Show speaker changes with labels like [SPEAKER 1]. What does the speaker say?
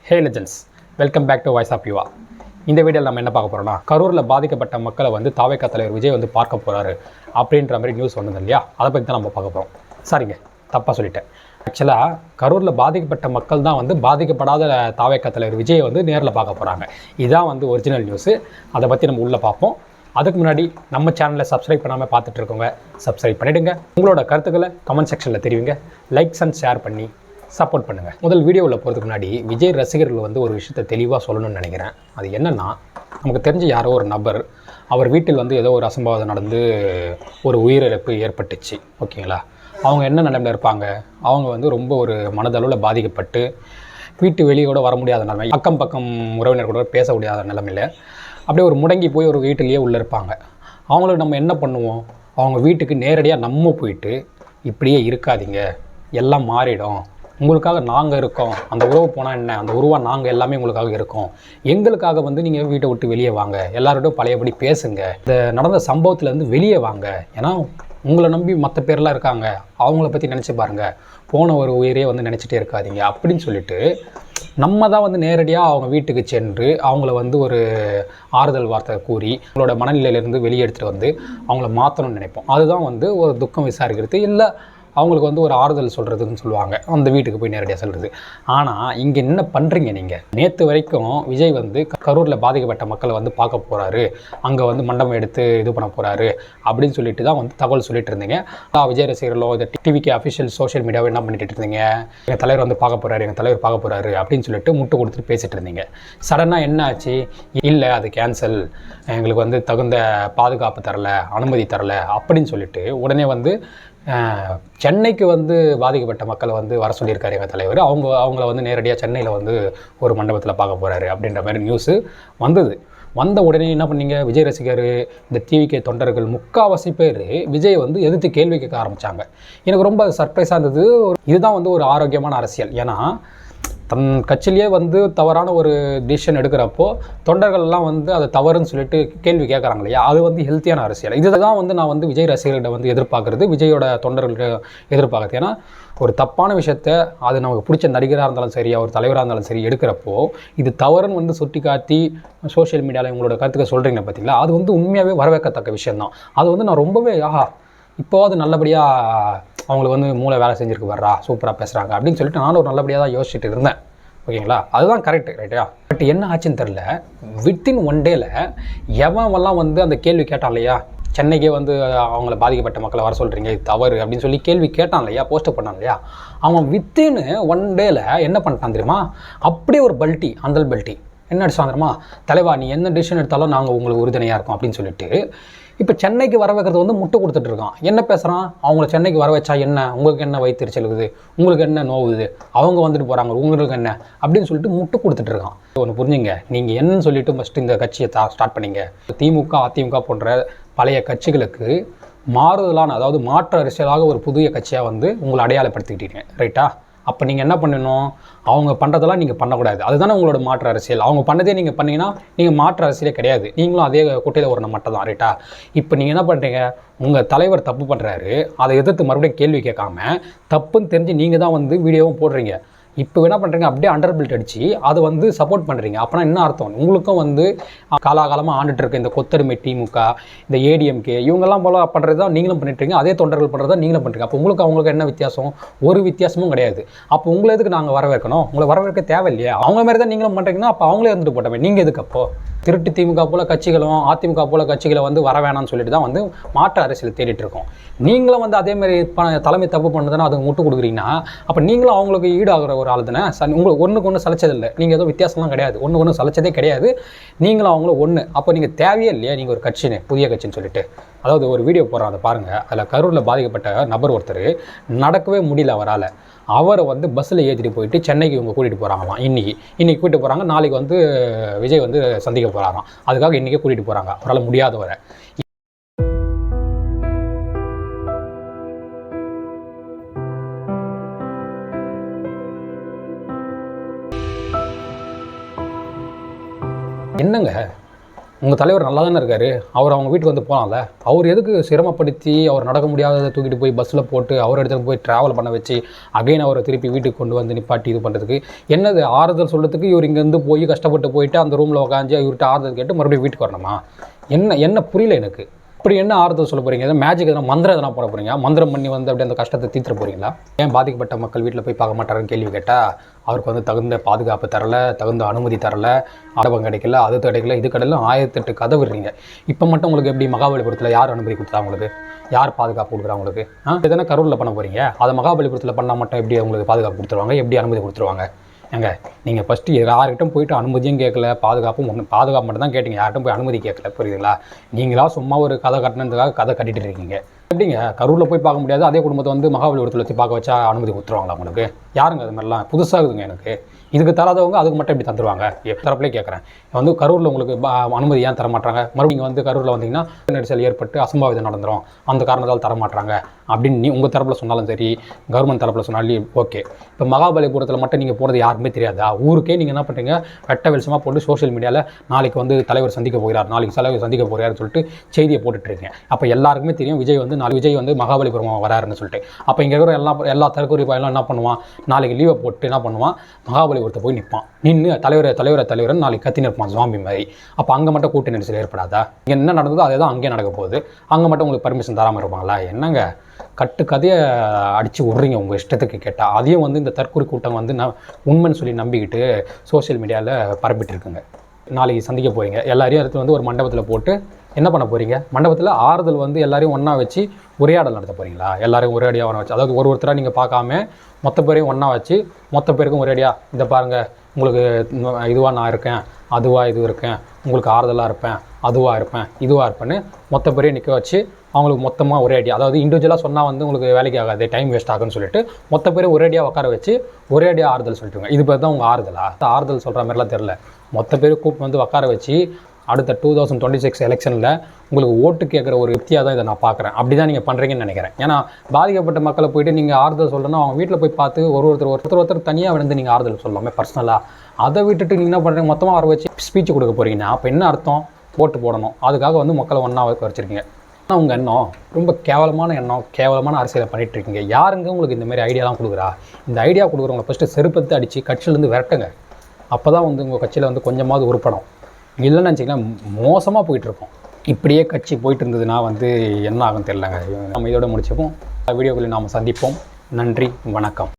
[SPEAKER 1] Hey legends, welcome back to voice of Yuva. இந்த வீடியோவில் நம்ம என்ன பார்க்க போகிறோம்னா, கரூரில் பாதிக்கப்பட்ட மக்களை வந்து தாவேகா தலைவர் விஜய் வந்து பார்க்க போகிறாரு அப்படின்ற மாதிரி நியூஸ் வந்தது இல்லையா? அதை பற்றி தான் நம்ம பார்க்க போகிறோம். சரிங்க, தப்பாக சொல்லிட்டேன். ஆக்சுவலாக கரூரில் பாதிக்கப்பட்ட மக்கள் தான் வந்து பாதிக்கப்படாத தாவேகா தலைவர் விஜயை வந்து நேரில் பார்க்க போகிறாங்க. இதுதான் வந்து ஒரிஜினல் நியூஸு. அதை பற்றி நம்ம உள்ளே பார்ப்போம். அதுக்கு முன்னாடி நம்ம சேனலை சப்ஸ்கிரைப் பண்ணாமல் பார்த்துட்டு இருக்கோங்க, சப்ஸ்கிரைப் பண்ணிவிடுங்க. உங்களோட கருத்துக்களை கமெண்ட் செக்ஷனில் தெரிவிங்க. லைக்ஸ் அண்ட் ஷேர் பண்ணி சப்போர்ட் பண்ணுங்கள். முதல் வீடியோவில் போகிறதுக்கு முன்னாடி விஜய் ரசிகர்கள் வந்து ஒரு விஷயத்தை தெளிவாக சொல்லணும்னு நினைக்கிறேன். அது என்னென்னா, நமக்கு தெரிஞ்ச யாரோ ஒரு நபர் அவர் வீட்டில் வந்து ஏதோ ஒரு அசம்பாவிதம் நடந்து ஒரு உயிரிழப்பு ஏற்பட்டுச்சு. ஓகேங்களா? அவங்க என்ன நிலைமையில் இருப்பாங்க? அவங்க வந்து ரொம்ப ஒரு மனதளவில் பாதிக்கப்பட்டு வீட்டு வெளியோட வர முடியாத நிலைமை, அக்கம் பக்கம் உறவினர் கூட பேச முடியாத நிலைமையில் அப்படியே ஒரு முடங்கி போய் ஒரு வீட்டிலேயே உள்ளே இருப்பாங்க. அவங்களுக்கு நம்ம என்ன பண்ணுவோம்? அவங்க வீட்டுக்கு நேரடியாக நம்ம போயிட்டு, இப்படியே இருக்காதீங்க, எல்லாம் மாறிடும், உங்களுக்காக நாங்கள் இருக்கோம், அந்த உறவு போனால் என்ன, அந்த உருவாக நாங்கள் எல்லாமே உங்களுக்காக இருக்கோம், எங்களுக்காக வந்து நீங்கள் வீட்டை விட்டு வெளியே வாங்க, எல்லார்கிட்டும் பழையபடி பேசுங்க, இந்த நடந்த சம்பவத்துலேருந்து வெளியே வாங்க, ஏன்னா உங்களை நம்பி மற்ற பேர்லாம் இருக்காங்க, அவங்கள பற்றி நினச்சி பாருங்கள், போன ஒரு உயிரே வந்து நினச்சிட்டே இருக்காதீங்க அப்படின்னு சொல்லிட்டு நம்ம தான் வந்து நேரடியாக அவங்க வீட்டுக்கு சென்று அவங்கள வந்து ஒரு ஆறுதல் வார்த்தை கூறி அவங்களோட மனநிலையிலேருந்து வெளியே எடுத்துகிட்டு வந்து அவங்கள மாற்றணும்னு நினைப்போம். அதுதான் வந்து ஒரு துக்கம் விசாரிக்கிறது, இல்லை அவங்களுக்கு வந்து ஒரு ஆறுதல் சொல்கிறதுன்னு சொல்லுவாங்க, அந்த வீட்டுக்கு போய் நேரடியாக சொல்கிறது. ஆனால் இங்கே என்ன பண்ணுறீங்க நீங்கள்? நேற்று வரைக்கும் விஜய் வந்து கரூரில் பாதிக்கப்பட்ட மக்களை வந்து பார்க்க போகிறாரு, அங்கே வந்து மண்டபம் எடுத்து இது பண்ண போகிறாரு அப்படின்னு சொல்லிட்டு தான் வந்து தகவல் சொல்லிட்டு இருந்தீங்க. விஜய் ரசிகர்களோ இந்த டிவிக்கு அஃபிஷியல் சோஷியல் மீடியாவை என்ன பண்ணிட்டு இருந்தீங்க? எங்கள் தலைவர் வந்து பார்க்க போகிறாரு, எங்கள் தலைவர் பார்க்க போகிறாரு அப்படின்னு சொல்லிட்டு முட்டு கொடுத்துட்டு பேசிகிட்டு இருந்தீங்க. சடனாக என்ன ஆச்சு? இல்லை, அது கேன்சல், எங்களுக்கு வந்து தகுந்த பாதுகாப்பு தரலை, அனுமதி தரலை அப்படின்னு சொல்லிட்டு உடனே வந்து சென்னைக்கு வந்து பாதிக்கப்பட்ட மக்களை வந்து வர சொல்லியிருக்காரு எங்கள் தலைவர். அவங்கள வந்து நேரடியாக சென்னையில் வந்து ஒரு மண்டபத்தில் பார்க்க போகிறாரு அப்படின்ற மாதிரி நியூஸு வந்தது. வந்த உடனே என்ன பண்ணீங்க? விஜய் ரசிகர், இந்த டிவிகே தொண்டர்கள் முக்கால்வாசி பேர் விஜய் வந்து எதிர்த்து கேள்வி கேட்க ஆரம்பித்தாங்க. எனக்கு ரொம்ப சர்ப்ரைஸாக இருந்தது. இதுதான் வந்து ஒரு ஆரோக்கியமான அரசியல். ஏன்னா தன் கட்சியிலேயே வந்து தவறான ஒரு டிசிஷன் எடுக்கிறப்போ தொண்டர்கள்லாம் வந்து அதை தவறுன்னு சொல்லிட்டு கேள்வி கேட்குறாங்க இல்லையா? அது வந்து ஹெல்த்தியான அரசியல். இதுதான் வந்து நான் வந்து விஜய் ரசிகர்கிட்ட வந்து எதிர்பார்க்குறது, விஜயோட தொண்டர்கள்ட்ட எதிர்பார்க்குறது. ஏன்னா ஒரு தப்பான விஷயத்த, அது நமக்கு பிடிச்ச நடிகராக இருந்தாலும் சரி, அவர் தலைவராக இருந்தாலும் சரி எடுக்கிறப்போ இது தவறுன்னு வந்து சுட்டி காட்டி சோஷியல் மீடியாவில் உங்களோட கருத்துக்களை சொல்கிறீங்க பார்த்தீங்களா? அது வந்து உண்மையாகவே வரவேற்கத்தக்க விஷயந்தான். அது வந்து நான் ரொம்பவே இப்போது அது நல்லபடியாக அவங்களுக்கு வந்து மூளை வேலை செஞ்சுருக்கு, வர்றா சூப்பராக பேசுகிறாங்க அப்படின்னு சொல்லிட்டு நானும் ஒரு நல்லபடியாக தான் யோசிச்சுட்டு இருந்தேன். ஓகேங்களா? அதுதான் கரெக்டு, ரைட்டா? பட் என்ன ஆச்சுன்னு தெரில, வித்தின் ஒன் டேல எவன்லாம் வந்து அந்த கேள்வி கேட்டான் இல்லையா, சென்னைக்கே வந்து அவங்கள பாதிக்கப்பட்ட மக்களை வர சொல்கிறீங்க, இது தவறு அப்படின்னு சொல்லி கேள்வி கேட்டான் இல்லையா, போஸ்ட் பண்ணான் இல்லையா, அவன் வித்தின் ஒன் டேல என்ன பண்ணிட்டான் தெரியுமா? அப்படியே ஒரு பல்ட்டி, அந்தல் பல்ட்டி என்ன அடிச்சான் தெரியுமா? தலைவா, நீ என்ன டிசிஷன் எடுத்தாலும் நாங்கள் உங்களுக்கு உறுதுணையாக இருக்கோம் அப்படின்னு சொல்லிட்டு இப்போ சென்னைக்கு வர வைக்கிறது வந்து முட்டு கொடுத்துட்டு இருக்கான். என்ன பேசுகிறான்? அவங்கள சென்னைக்கு வர வச்சா என்ன, உங்களுக்கு என்ன வயிற்றுச்சலுக்குது, உங்களுக்கு என்ன நோவுது, அவங்க வந்துட்டு போகிறாங்க, உங்களுக்கு என்ன அப்படின்னு சொல்லிட்டு முட்டு கொடுத்துட்டு இருக்கான். ஒன்று புரிஞ்சுங்க, நீங்கள் என்னன்னு சொல்லிட்டு ஃபஸ்ட்டு இந்த கட்சியை ஸ்டார்ட் பண்ணிங்க. திமுக, அதிமுக போன்ற பழைய கட்சிகளுக்கு மாறுதலான, அதாவது மாற்று அரசியலாக ஒரு புதிய கட்சியாக வந்து உங்களை அடையாளப்படுத்திக்கிட்டீங்க, ரைட்டா? அப்போ நீங்கள் என்ன பண்ணணும்? அவங்க பண்ணுறதெல்லாம் நீங்கள் பண்ணக்கூடாது. அதுதானே உங்களோட மாற்று அரசியல். அவங்க பண்ணதே நீங்கள் பண்ணிங்கன்னா நீங்கள் மாற்று அரசியலே கிடையாது. நீங்களும் அதே குட்டையில் ஒரு மட்டும் தான், ரைட்டா? இப்போ நீங்கள் என்ன பண்ணுறீங்க? உங்கள் தலைவர் தப்பு பண்ணுறாரு, அதை எதிர்த்து மறுபடியும் கேள்வி கேட்காம தப்புன்னு தெரிஞ்சு நீங்கள் தான் வந்து வீடியோவும் போடுறீங்க. இப்போ என்ன பண்ணுறீங்க? அப்படியே அண்டர் பில்ட் அடித்து அதை வந்து சப்போர்ட் பண்ணுறீங்க. அப்போனா என்ன அர்த்தம்? உங்களுக்கும் வந்து காலாகாலமாக ஆண்டுட்டு இருக்க இந்த கொத்தடிமை திமுக, இந்த ஏடிஎம்கே, இவங்கெல்லாம் போல பண்ணுறது தான் நீங்களும் பண்ணிட்டுருங்க, அதே தொண்டர்கள் பண்ணுறது தான் நீங்களும் பண்ணுறீங்க. அப்போ அவங்களுக்கு என்ன வித்தியாசம்? ஒரு வித்தியாசமும் கிடையாது. அப்போ உங்களை எதுக்கு நாங்கள் வரவேற்கணும்? உங்களை வரவேற்க தேவையில்லையே. அவங்க மாதிரி தான் நீங்களும் பண்ணுறீங்கன்னா அப்போ அவங்களே இருந்துட்டு போட்டோமே, நீங்கள் எதுக்கு? அப்போ திருட்டு திமுக போல கட்சிகளும் அதிமுக போல கட்சிகளை வந்து வர வேணாம்னு சொல்லிட்டு தான் வந்து மாற்று அரசியல் தேடிட்டு இருக்கோம். நீங்களும் வந்து அதேமாதிரி தலைமை தப்பு பண்ணுறதுன்னா அதுக்கு முட்டு கொடுக்குறீங்கன்னா அப்போ நீங்களும் அவங்களுக்கு ஈடாகிற ஒரு ஆள் தானே. உங்களுக்கு ஒன்றுக்கு ஒன்று சலைச்சதில்லை, நீங்கள் ஏதோ வித்தியாசம்லாம் கிடையாது, ஒன்று சலைச்சதே கிடையாது, நீங்களும் அவங்களும் ஒன்று. அப்போ நீங்கள் தேவையே இல்லையா நீங்கள் ஒரு கட்சின்னு, புதிய கட்சின்னு சொல்லிட்டு? அதாவது ஒரு வீடியோ போடுறோம், அதை பாருங்கள். அதில் கரூரில் பாதிக்கப்பட்ட நபர் ஒருத்தர் நடக்கவே முடியல அவரால். அவரை வந்து பஸ்ஸில் ஏற்றிட்டு போயிட்டு சென்னைக்கு இவங்க கூட்டிகிட்டு போகிறாங்களாம். இன்றைக்கி கூட்டிகிட்டு போகிறாங்க, நாளைக்கு வந்து விஜய் வந்து சந்திக்க போகிறாராம். அதுக்காக இன்றைக்கே கூட்டிகிட்டு போகிறாங்க அவரால் முடியாதவரை. என்னங்க உங்கள் தலைவர் நல்லா தானே இருக்கார், அவர் அவங்க வீட்டுக்கு வந்து போகலாம்ல. அவர் எதுக்கு சிரமப்படுத்தி அவர் நடக்க முடியாததை தூக்கிட்டு போய் பஸ்ஸில் போட்டு அவர் எடுத்துகிட்டு போய் ட்ராவல் பண்ண வச்சு அகைன் அவரை திருப்பி வீட்டுக்கு கொண்டு வந்து நிப்பாட்டி இது பண்ணுறதுக்கு என்னது ஆறுதல் சொல்கிறதுக்கு இவர் இங்கேருந்து போய் கஷ்டப்பட்டு போயிட்டு அந்த ரூமில் உட்காந்து இவர்கிட்ட ஆறுதல் கேட்டு மறுபடியும் வீட்டுக்கு வரணுமா? என்ன புரியல எனக்கு. அப்படி என்ன ஆறுதல் சொல்ல போகிறீங்க? எதாவது மேஜிக் எதனா மந்திரம் எதனா போட போகிறீங்க? மந்திரம் பண்ணி வந்து அப்படி அந்த கஷ்டத்தை தீர்த்துற போகிறீங்களா? ஏன் பாதிக்கப்பட்ட மக்கள் வீட்டில் போய் பார்க்க மாட்டாருன்னு கேள்வி கேட்டால் அவருக்கு வந்து தகுந்த பாதுகாப்பு தரலை, தகுந்த அனுமதி தரலை, ஆடபம் கிடைக்கல, அது கிடைக்கல, இது கிடைக்கல, 1008 கதை விடுறீங்க. இப்போ மட்டும் உங்களுக்கு எப்படி மகாபலிபுரத்தில் யார் அனுமதி கொடுத்தா உங்களுக்கு? யார் பாதுகாப்பு கொடுக்குறா உங்களுக்கு? எதனா கரூரில் பண்ண போகிறீங்க, அதை மகாபலிபுரத்தில் பண்ணால் மட்டும் எப்படி உங்களுக்கு பாதுகாப்பு கொடுத்துருவாங்க, எப்படி அனுமதி கொடுத்துருவாங்க? ஏங்க நீங்கள் ஃபஸ்ட்டு யார்கிட்டும் போயிட்டு அனுமதியும் கேட்கல, பாதுகாப்பு மட்டும் தான் கேட்டீங்க, யார்கிட்டும் போய் அனுமதி கேட்கல. புரியுதுங்களா? நீங்களா சும்மா ஒரு கதை கட்டினதுக்காக கதை கட்டிட்டு இருக்கீங்க. எப்படிங்க கரூரில் போய் பார்க்க முடியாது, அதே குடும்பத்தை வந்து மகாபலிபுரத்தில் வச்சு பார்க்க வச்சா அனுமதி கொடுத்துருவாங்களா உங்களுக்கு? யாருங்க அது மாதிரிலாம் புதுசாகுதுங்க எனக்கு. இதுக்கு தராதவங்க அதுக்கு மட்டும் எப்படி தந்துருவாங்க? தரப்புலேயே கேட்குறேன். வந்து கரூரில் உங்களுக்கு அனுமதி ஏன் தரமாட்டாங்க? மறுபடியும் வந்து கரூரில் வந்தீங்கன்னா நெரிசல் ஏற்பட்டு அசம்பாவிதம் நடந்துடும், அந்த காரணத்தால் தரமாட்டாங்க அப்படின்னு உங்கள் தரப்பில் சொன்னாலும் சரி, கவர்மெண்ட் தரப்பில் சொன்னாலும் ஓகே. இப்போ மகாபலிபுரத்தில் மட்டும் நீங்கள் போகிறது யாருக்குமே தெரியாதா? ஊருக்கே நீங்கள் என்ன பண்ணுறீங்க, வெட்ட வெளிச்சமாக போட்டு சோஷியல் மீடியாவில் நாளைக்கு வந்து தலைவர் சந்திக்க போகிறார், நாளைக்கு தலைவர் சந்திக்க போகிறாருன்னு சொல்லிட்டு செய்தியை போட்டுட்ருக்கீங்க. அப்போ எல்லாருக்குமே தெரியும் விஜய் வந்து மகாபலிபுரம் வராருன்னு சொல்லிட்டு. அப்போ இங்கே இருக்கிற எல்லா தற்கொலை பாயெல்லாம் என்ன பண்ணுவான், நாளைக்கு லீவை போட்டு என்ன பண்ணுவான், மகாபலிபுரத்தை போய் நிற்பான். நின்று தலைவரை நாளைக்கு கத்தி நிற்பான் ஜாம்பி மாதிரி. அப்போ அங்கே மட்டும் கூட்ட நெரிசல் ஏற்படாதா? இங்கே என்ன நடந்ததோ அதே தான் அங்கேயே நடக்க போகுது. அங்கே மட்டும் உங்களுக்கு பர்மிஷன் தராமல் இருப்பாங்களா? என்னங்க கதையை அடித்து விட்றீங்க உங்கள் இஷ்டத்துக்கு கேட்டால். அதையும் வந்து இந்த தற்கொலை கூட்டம் வந்து உண்மைன்னு சொல்லி நம்பிக்கிட்டு சோஷியல் மீடியாவில் பரப்பிட்டு இருக்குங்க. நாளைக்கு சந்திக்க போகிறீங்க, எல்லாரையும் எடுத்து வந்து ஒரு மண்டபத்தில் போட்டு என்ன பண்ண போகிறீங்க? மண்டபத்தில் ஆறுதல் வந்து எல்லாரையும் ஒன்றா வச்சு உரையாடல் நடத்த போகிறீங்களா? எல்லாரையும் ஒரேடியாக ஒன்றா வச்சு, அதாவது ஒருத்தராக நீங்கள் பார்க்காம மொத்த பேரையும் ஒன்றா வச்சு மொத்த பேருக்கும் ஒரேடியாக இதை பாருங்கள், உங்களுக்கு இதுவாக நான் இருக்கேன், அதுவாக இது இருக்கேன், உங்களுக்கு ஆறுதலாக இருப்பேன், அதுவாக இருப்பேன், இதுவாக இருப்பேன்னு மொத்த பேரையும் நிற்க வச்சு அவங்களுக்கு மொத்தமாக ஒரேடியாக, அதாவது இண்டிவிஜுவலாக சொன்னால் வந்து உங்களுக்கு வேலைக்கு ஆகாது, டைம் வேஸ்ட் ஆகுன்னு சொல்லிட்டு மொத்த பேரும் ஒரேடியாக உட்கார வச்சு ஒரேடியாக ஆறுதல் சொல்லிட்டுருங்க. இது பேர் தான் உங்கள் ஆறுதலா? ஆறுதல் சொல்கிற மாதிரிலாம் தெரில. மொத்த பேரும் கூப்பிட்டு வந்து உட்கார வச்சு அடுத்த 2026 எலெக்ஷனில் உங்களுக்கு ஓட்டு கேட்குற ஒரு யுக்தியாக தான் இதை நான் பார்க்குறேன். அப்படி தான் நீங்கள் பண்ணுறீங்கன்னு நினைக்கிறேன். ஏன்னா பாதிக்கப்பட்ட மக்களை போய்ட்டு நீங்கள் ஆறுதல் சொல்லணும்னா அவங்க வீட்டில் போய் பார்த்து ஒருத்தர் தனியாக வந்து நீங்கள் ஆறுதல் சொல்லலாமே பர்சனலாக. அதை விட்டுட்டு நீங்கள் என்ன பண்ணுறீங்க, மொத்தமாக வர வச்சு ஸ்பீச் கொடுக்க போகிறீங்கன்னா அப்போ என்ன அர்த்தம்? ஓட்டு போடணும், அதுக்காக வந்து மக்களை ஒன்றா வச்சுருக்கீங்க. ஆனால் உங்கள் எண்ணம் ரொம்ப கேவலமான எண்ணம், கேவலமான அரசியலை பண்ணிகிட்டு இருக்கீங்க. யாருங்க உங்களுக்கு இந்த மாதிரி ஐடியாலாம் கொடுக்குறா? இந்த ஐடியா கொடுக்குறவங்களை ஃபஸ்ட்டு செருப்பத்தை அடித்து கட்சியிலேருந்து விரட்டுங்க. அப்போ தான் வந்து உங்கள் கட்சியில் வந்து கொஞ்சமாவது உருப்படும். இல்லைன்னு நினச்சிங்கன்னா மோசமாக போயிட்டுருக்கோம். இப்படியே கட்சி போயிட்டு இருந்ததுன்னா வந்து என்ன ஆகும் தெரியலங்க. நம்ம இதோட முடிச்சுப்போம். வீடியோக்களில் நாம் சந்திப்போம். நன்றி, வணக்கம்.